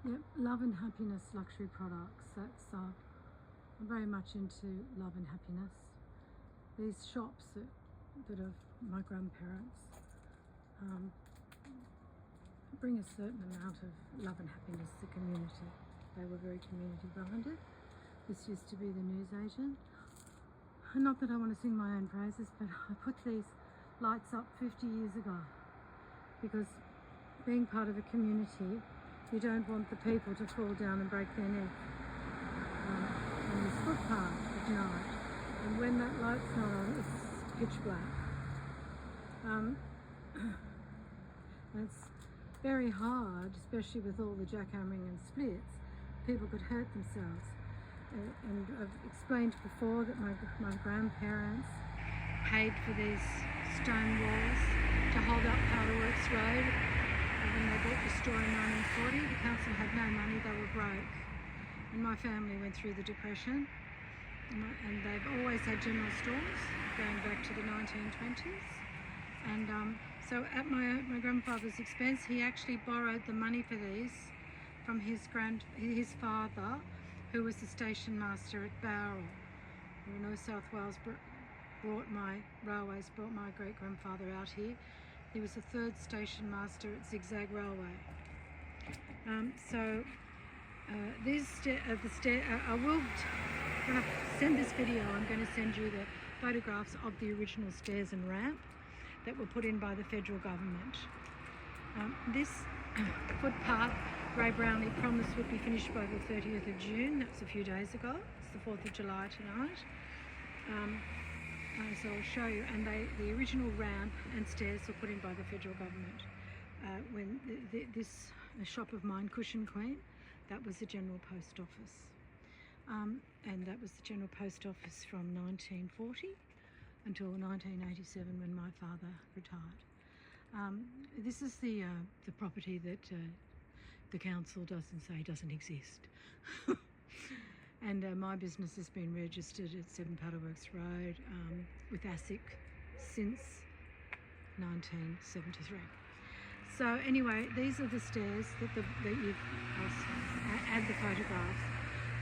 Yep, love and happiness luxury products. I'm very much into love and happiness. These shops that are my grandparents bring a certain amount of love and happiness to the community. They were very community minded. This used to be the newsagent. Not that I want to sing my own praises, but I put these lights up 50 years ago because being part of a community, you don't want the people to fall down and break their neck on this footpath at night. And when that light's not on, it's pitch black. And it's very hard, especially with all the jackhammering and splits. People could hurt themselves. And I've explained before that my grandparents paid for these stone walls to hold up Powderworks Road. And when they bought the store in 1940, the council had no money, they were broke. And my family went through the Depression. And they've always had general stores going back to the 1920s. And so at my grandfather's expense, he actually borrowed the money for these from his father, who was the station master at Bowral. New South Wales brought my great-grandfather out here. He was the third station master at Zigzag Railway. When I send this video, I'm going to send you the photographs of the original stairs and ramp that were put in by the federal government. This footpath, Ray Brownlee promised would be finished by the 30th of June. That was a few days ago. It's the 4th of July tonight. So I'll show you. And the original ramp and stairs were put in by the federal government. When this shop of mine, Cushion Queen, that was the General Post Office. And that was the General Post Office from 1940 until 1987 when my father retired. This is the property that the council doesn't exist. And my business has been registered at 7 Powderworks Road with ASIC since 1973. So anyway, these are the stairs that I'll add the photographs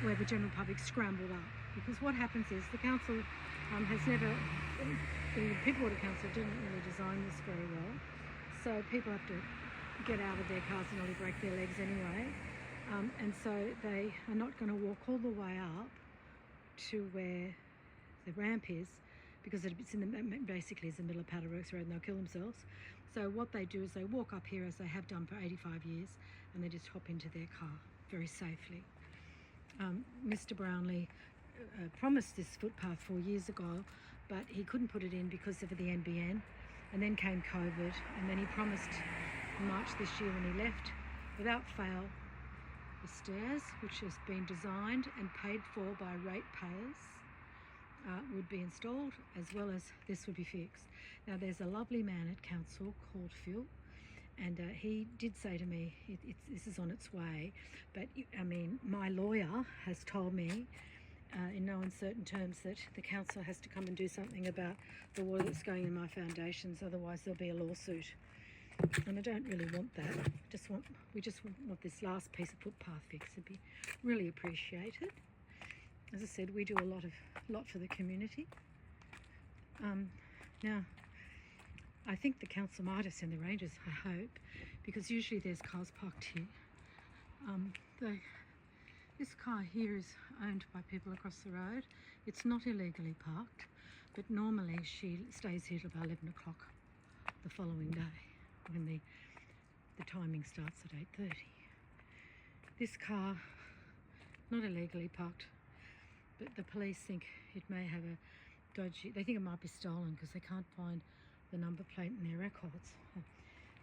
where the general public scrambled up. Because what happens is the council the Pittwater Council didn't really design this very well. So people have to get out of their cars and nearly break their legs anyway. And so they are not going to walk all the way up to where the ramp is, because it's basically it's the middle of Powderworks Road and they'll kill themselves. So what they do is they walk up here, as they have done for 85 years, and they just hop into their car very safely. Mr. Brownlee promised this footpath 4 years ago, but he couldn't put it in because of the NBN, and then came COVID, and then he promised in March this year when he left, without fail, the stairs, which has been designed and paid for by ratepayers, would be installed, as well as this would be fixed. Now there's a lovely man at council called Phil, and he did say to me, this is on its way, but I mean, my lawyer has told me in no uncertain terms that the council has to come and do something about the water that's going in my foundations, otherwise there'll be a lawsuit. And I don't really want that. We just want this last piece of footpath fixed. It'd be really appreciated. As I said, we do a lot for the community. Now, I think the council might have sent the rangers, I hope, because usually there's cars parked here. This car here is owned by people across the road. It's not illegally parked, but normally she stays here till about 11 o'clock the following day, when the timing starts at 8:30. This car, not illegally parked, but the police think it may have a dodgy, they think it might be stolen because they can't find the number plate in their records.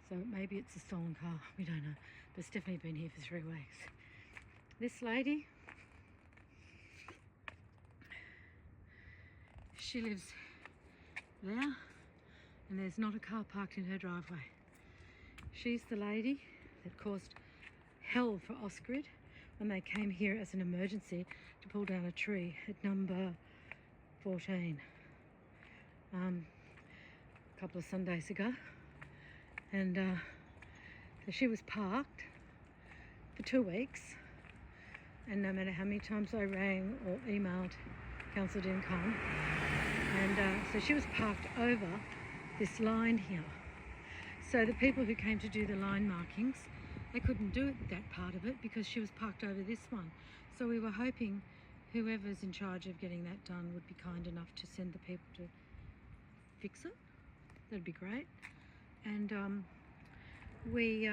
So maybe it's a stolen car, we don't know, but it's definitely been here for 3 weeks. This lady, she lives there, and there's not a car parked in her driveway. She's the lady that caused hell for Osgrid when they came here as an emergency to pull down a tree at number 14 a couple of Sundays ago. And so she was parked for 2 weeks, and no matter how many times I rang or emailed, council didn't come. And so she was parked over this line here. So the people who came to do the line markings, they couldn't do it, that part of it, because she was parked over this one. So we were hoping whoever's in charge of getting that done would be kind enough to send the people to fix it. That'd be great. And we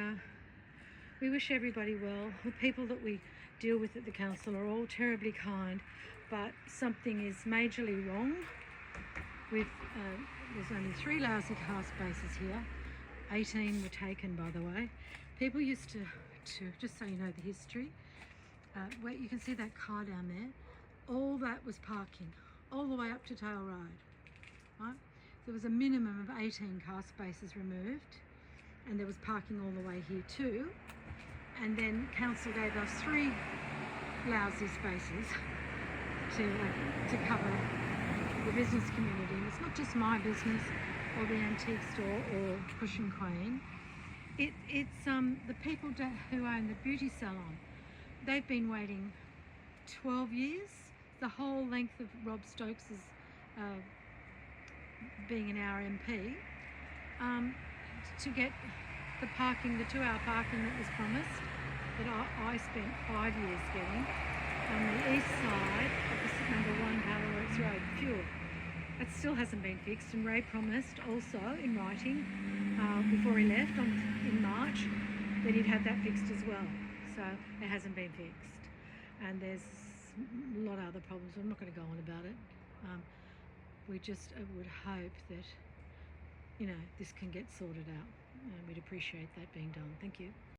wish everybody well. The people that we deal with at the council are all terribly kind, but something is majorly wrong. There's only 3 lousy car spaces here. 18 were taken, by the way. People used to just so you know the history, where you can see that car down there, all that was parking, all the way up to Tail Road, right? There was a minimum of 18 car spaces removed, and there was parking all the way here too. And then council gave us 3 lousy spaces to cover the business community. And it's not just my business or the antique store or Push and Queen. It's the people who own the beauty salon. They've been waiting 12 years, the whole length of Rob Stokes's being an our MP, to get the parking, the 2-hour parking that was promised, that I spent 5 years getting on the east side, opposite number 1 Powerworks Road, Fuel. That still hasn't been fixed, and Ray promised also in writing before he left in March that he'd have that fixed as well. So it hasn't been fixed, and there's a lot of other problems. I'm not going to go on about it. We just would hope that, you know, this can get sorted out. We'd appreciate that being done. Thank you.